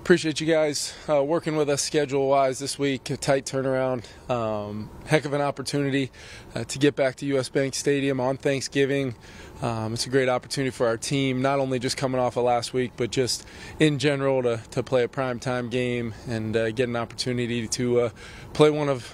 Appreciate you guys working with us schedule-wise this week. A tight turnaround. Heck of an opportunity to get back to U.S. Bank Stadium on Thanksgiving. It's a great opportunity for our team, not only just coming off of last week, but just in general to play a primetime game and get an opportunity to play one of,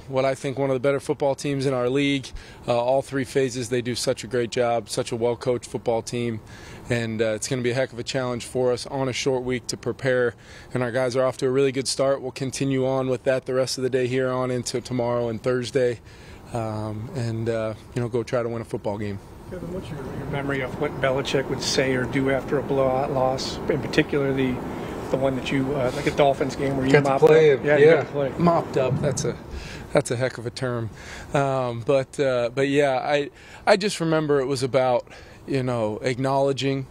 what I think one of the better football teams in our league. All three phases, they do such a great job, such a well-coached football team. And it's going to be a heck of a challenge for us on a short week to prepare. And our guys are off to a really good start. We'll continue on with that the rest of the day here on into tomorrow and Thursday, and go try to win a football game. Kevin, what's your memory of what Belichick would say or do after a blowout loss, in particular the one that you like a Dolphins game where you mopped up? Yeah, mopped up. That's a heck of a term. But yeah, I just remember it was about acknowledging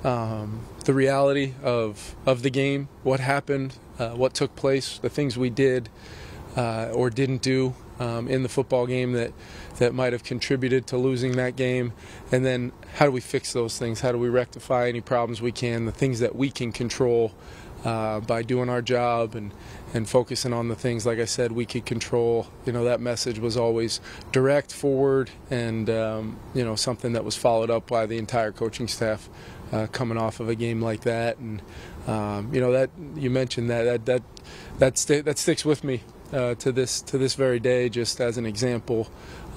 the reality of the game, what happened, what took place, the things we did or didn't do in the football game that might have contributed to losing that game, and then how do we fix those things? How do we rectify any problems we can, the things that we can control by doing our job and focusing on the things, like I said, we could control. That message was always direct, forward, and something that was followed up by the entire coaching staff coming off of a game like that. And that you mentioned that sticks with me to this very day, just as an example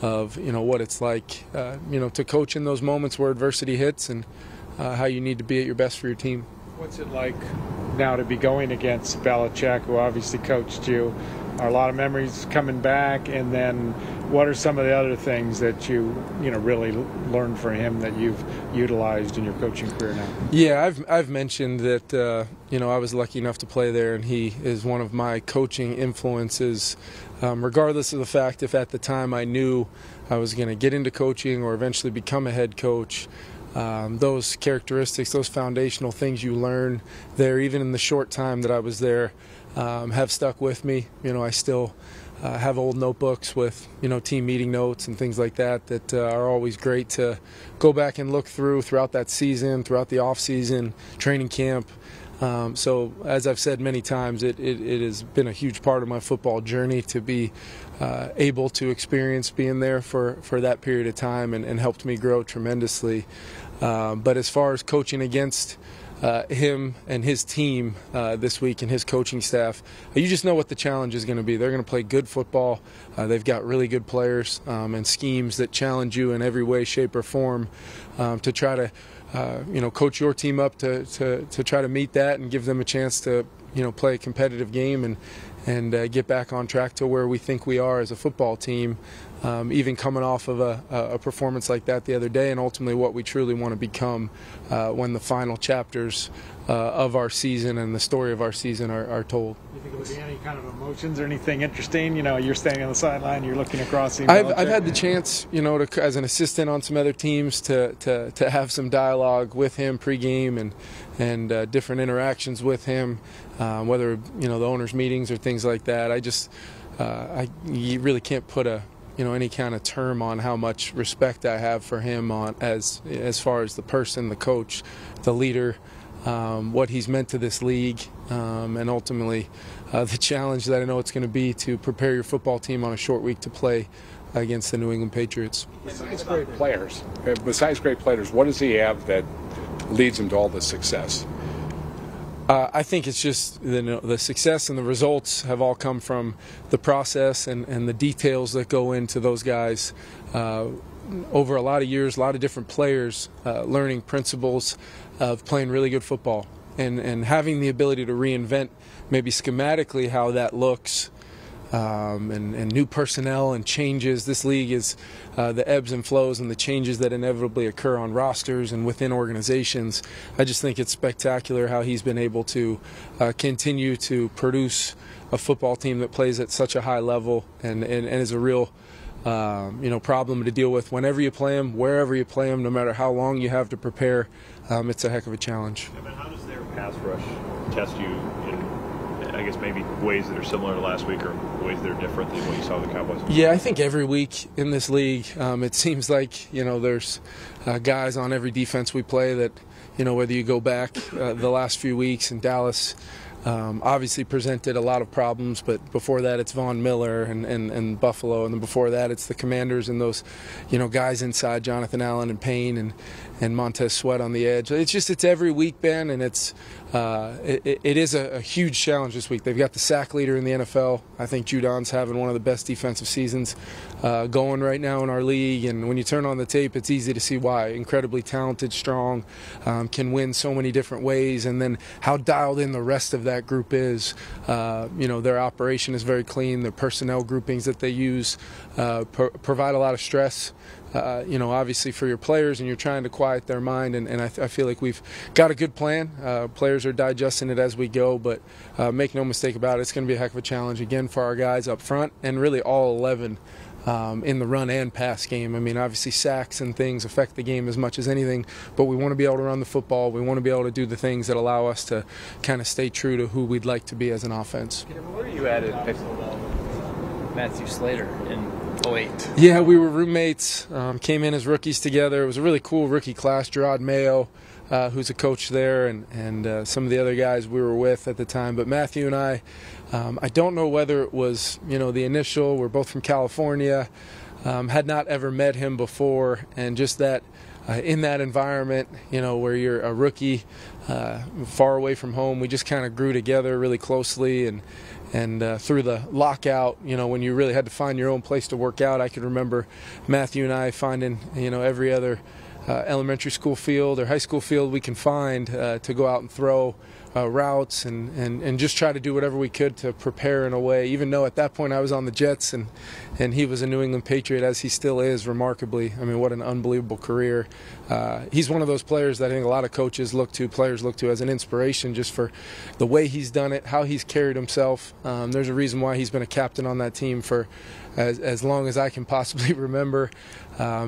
of what it's like to coach in those moments where adversity hits and how you need to be at your best for your team. What's it like now to be going against Belichick, who obviously coached you? Are a lot of memories coming back, and then what are some of the other things that you really learned from him that you've utilized in your coaching career now? Yeah, I've mentioned that I was lucky enough to play there, and he is one of my coaching influences. Regardless of the fact if at the time I knew I was going to get into coaching or eventually become a head coach, those characteristics, those foundational things you learn there, even in the short time that I was there, have stuck with me. I still have old notebooks with team meeting notes and things like that are always great to go back and look throughout that season, throughout the off season, training camp. So as I've said many times, it has been a huge part of my football journey to be able to experience being there for that period of time, and helped me grow tremendously. But as far as coaching against him and his team this week and his coaching staff, you just know what the challenge is going to be. They're going to play good football. They've got really good players and schemes that challenge you in every way, shape, or form to try to coach your team up to try to meet that and give them a chance to play a competitive game and get back on track to where we think we are as a football team, even coming off of a performance like that the other day, and ultimately what we truly want to become when the final chapters of our season and the story of our season are told. You think it would be any kind of emotions or anything interesting? You're standing on the sideline, you're looking across. I've had the chance, to, as an assistant on some other teams, to have some dialogue with him pregame and different interactions with him, whether the owners' meetings or things like that. You really can't put any kind of term on how much respect I have for him as far as the person, the coach, the leader. What he's meant to this league, and ultimately the challenge that I know it's going to be to prepare your football team on a short week to play against the New England Patriots. Besides great players, what does he have that leads him to all this success? I think it's just the success and the results have all come from the process and the details that go into those guys over a lot of years, a lot of different players learning principles of playing really good football and having the ability to reinvent maybe schematically how that looks, and new personnel and changes. This league is the ebbs and flows and the changes that inevitably occur on rosters and within organizations. I just think it's spectacular how he's been able to continue to produce a football team that plays at such a high level and is a real problem to deal with whenever you play them, wherever you play them, no matter how long you have to prepare. It's a heck of a challenge. How does their pass rush test you in, I guess, maybe ways that are similar to last week or ways that are different than what you saw with the Cowboys? Yeah, I think every week in this league, it seems like, there's guys on every defense we play that, whether you go back the last few weeks in Dallas, obviously presented a lot of problems, but before that it's Von Miller and Buffalo, and then before that it's the Commanders and those, guys inside, Jonathan Allen and Payne and Montez Sweat on the edge. It's every week, Ben, and it is a huge challenge this week. They've got the sack leader in the NFL. I think Judon's having one of the best defensive seasons going right now in our league, and when you turn on the tape, it's easy to see why. Incredibly talented, strong, can win so many different ways, and then how dialed in the rest of that group is. Their operation is very clean. Their personnel groupings that they use provide a lot of stress. Obviously for your players, and you're trying to quiet their mind, and I feel like we've got a good plan. Players are digesting it as we go, but make no mistake about it, it's going to be a heck of a challenge again for our guys up front, and really all 11 in the run and pass game. I mean, obviously sacks and things affect the game as much as anything, but we want to be able to run the football. We want to be able to do the things that allow us to kind of stay true to who we'd like to be as an offense. Where are you at Matthew Slater in 08? Yeah, we were roommates, came in as rookies together. It was a really cool rookie class. Gerard Mayo, who's a coach there, and some of the other guys we were with at the time. But Matthew and I don't know whether it was, the initial, we're both from California, had not ever met him before, and just that in that environment, where you're a rookie, far away from home, we just kind of grew together really closely, and through the lockout, when you really had to find your own place to work out, I could remember Matthew and I finding, every other elementary school field or high school field we can find to go out and throw routes and just try to do whatever we could to prepare in a way, even though at that point I was on the Jets and he was a New England Patriot, as he still is, remarkably. I mean, what an unbelievable career. He's one of those players that I think a lot of players look to as an inspiration, just for the way he's done it, how he's carried himself. There's a reason why he's been a captain on that team for as long as I can possibly remember.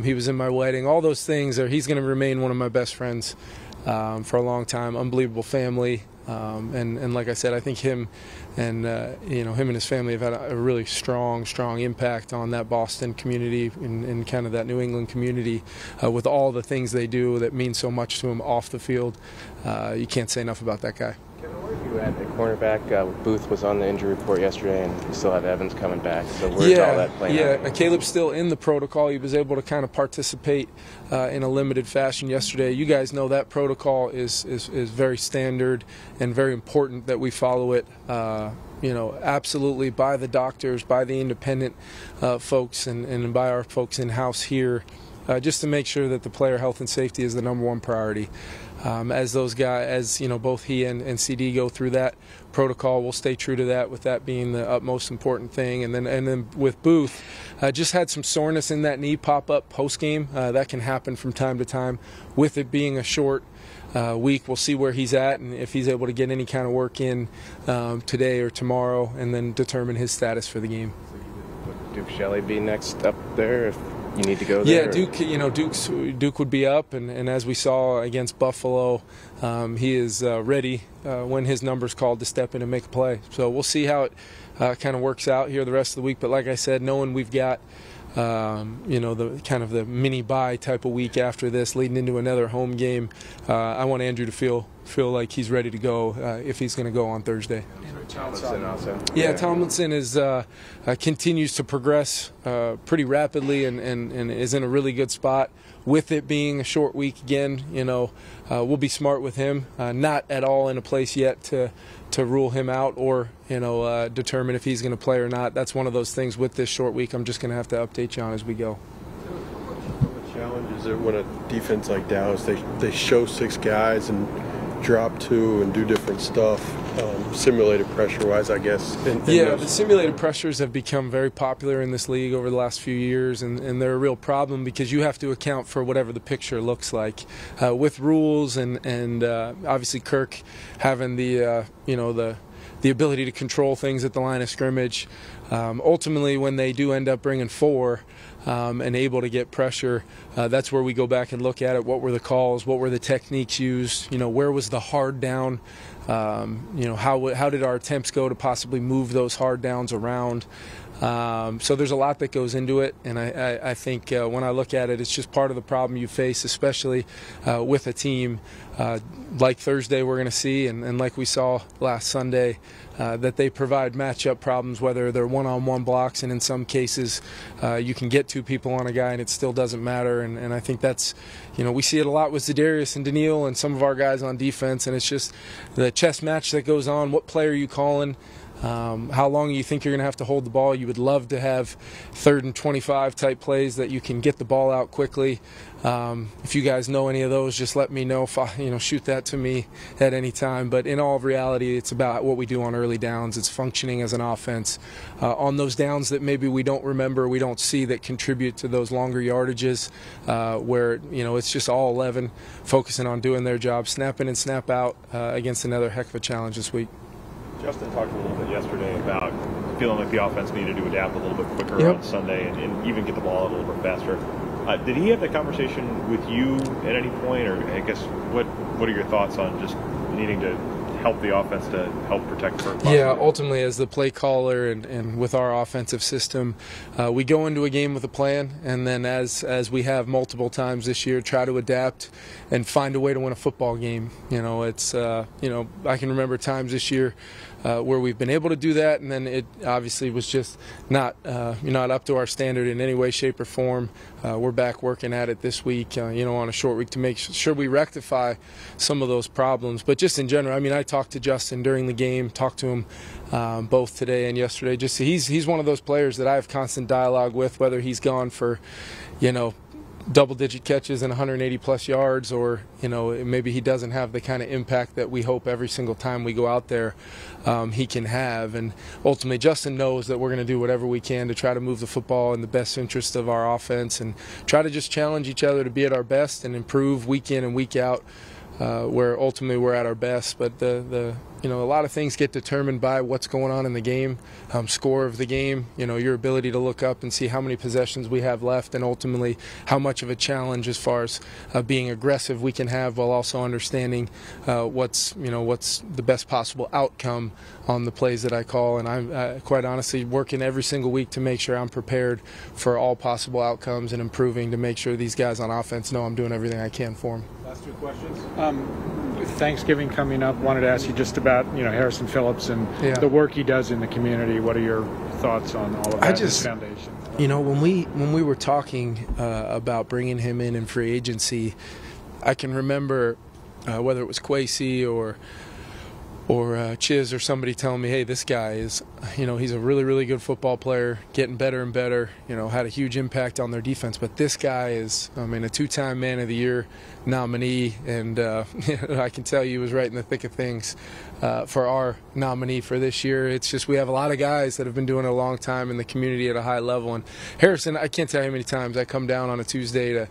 He was in my wedding. All those things, he's going to remain one of my best friends for a long time. Unbelievable family. And like I said, I think him and his family have had a really strong impact on that Boston community and kind of that New England community with all the things they do that mean so much to him off the field. You can't say enough about that guy. Kevin, where are you at cornerback? Booth was on the injury report yesterday, and you still have Evans coming back. So where's all that playing out? Yeah, Caleb's still in the protocol. He was able to kind of participate in a limited fashion yesterday. You guys know that protocol is very standard and very important that we follow it. Absolutely by the doctors, by the independent folks, and by our folks in-house here, just to make sure that the player health and safety is the #1 priority. As those guys, both he and CD go through that protocol, we'll stay true to that, with that being the utmost important thing. And then with Booth, just had some soreness in that knee pop up post game. That can happen from time to time. With it being a short week, we'll see where he's at and if he's able to get any kind of work in today or tomorrow, and then determine his status for the game. Would Duke Shelley be next up there if you need to go there? Yeah, Duke would be up, and as we saw against Buffalo, he is ready when his number's called to step in and make a play. So we'll see how it kind of works out here the rest of the week. But like I said, knowing we've got the kind of the mini bye type of week after this, leading into another home game, I want Andrew to feel like he's ready to go if he's going to go on Thursday. Tomlinson also. Yeah, Tomlinson is continues to progress pretty rapidly and is in a really good spot. With it being a short week again, we'll be smart with him. Not at all in a place yet to rule him out or determine if he's going to play or not. That's one of those things with this short week I'm just going to have to update you on as we go. What challenge is it when a defense like Dallas, they show 6 guys and drop 2 and do different stuff, simulated pressure-wise, I guess? The simulated pressures have become very popular in this league over the last few years, and they're a real problem because you have to account for whatever the picture looks like with rules and obviously Kirk having the ability to control things at the line of scrimmage. Ultimately, when they do end up bringing 4 and able to get pressure, that's where we go back and look at it. What were the calls? What were the techniques used? Where was the hard down? How did our attempts go to possibly move those hard downs around? So there's a lot that goes into it, and I think when I look at it, it's just part of the problem you face, especially with a team like Thursday we're going to see, and like we saw last Sunday, that they provide matchup problems, whether they're one-on-one blocks, and in some cases you can get two people on a guy and it still doesn't matter. And I think that's, we see it a lot with Za'Darius and Daniil and some of our guys on defense, and it's just the chess match that goes on. What play are you calling? How long you think you're going to have to hold the ball? You would love to have 3rd and 25 type plays that you can get the ball out quickly. If you guys know any of those, just let me know. If shoot that to me at any time. But in all reality, it's about what we do on early downs. It's functioning as an offense on those downs that maybe we don't remember, we don't see, that contribute to those longer yardages, where it's just all 11 focusing on doing their job, snap in and snap out against another heck of a challenge this week. Justin talked a little bit yesterday about feeling like the offense needed to adapt a little bit quicker on Sunday and even get the ball out a little bit faster. Did he have that conversation with you at any point, or I guess what are your thoughts on just needing to help the offense to help protect Kirk? Yeah, ultimately as the play caller and with our offensive system, we go into a game with a plan, and then as we have multiple times this year, try to adapt and find a way to win a football game. It's I can remember times this year where we've been able to do that, and then it obviously was just not up to our standard in any way, shape, or form. We're back working at it this week, on a short week to make sure we rectify some of those problems. But just in general, I talked to Justin during the game, talked to him both today and yesterday. Just he's one of those players that I have constant dialogue with, whether he's gone for, double-digit catches and 180-plus yards, or maybe he doesn't have the kind of impact that we hope every single time we go out there he can have. And ultimately, Justin knows that we're going to do whatever we can to try to move the football in the best interest of our offense and try to just challenge each other to be at our best and improve week in and week out, where ultimately we're at our best. But a lot of things get determined by what's going on in the game, score of the game, your ability to look up and see how many possessions we have left, and ultimately how much of a challenge as far as being aggressive we can have, while also understanding what's the best possible outcome on the plays that I call. And I'm quite honestly working every single week to make sure I'm prepared for all possible outcomes and improving to make sure these guys on offense know I'm doing everything I can for them. Last two questions. With Thanksgiving coming up, wanted to ask you just about Harrison Phillips and the work he does in the community. What are your thoughts on all of that? His foundation. When we were talking about bringing him in free agency, I can remember whether it was Kwesi or Chiz or somebody telling me, hey, this guy is, he's a really, really good football player, getting better and better, had a huge impact on their defense. But this guy is, a two-time Man of the Year nominee, and I can tell you he was right in the thick of things for our nominee for this year. It's just we have a lot of guys that have been doing it a long time in the community at a high level. And Harrison, I can't tell you how many times I come down on a Tuesday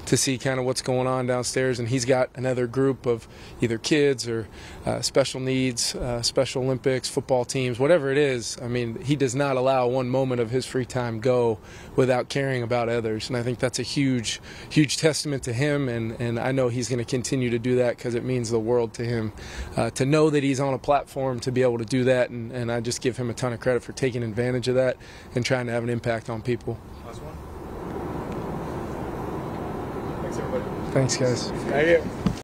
to see kind of what's going on downstairs, and he's got another group of either kids or special needs, Special Olympics, football teams, whatever it is. He does not allow one moment of his free time go without caring about others, and I think that's a huge, huge testament to him, and I know he's going to continue to do that because it means the world to him to know that he's on a platform to be able to do that, and I just give him a ton of credit for taking advantage of that and trying to have an impact on people. Last one. Thanks, guys. Thank you.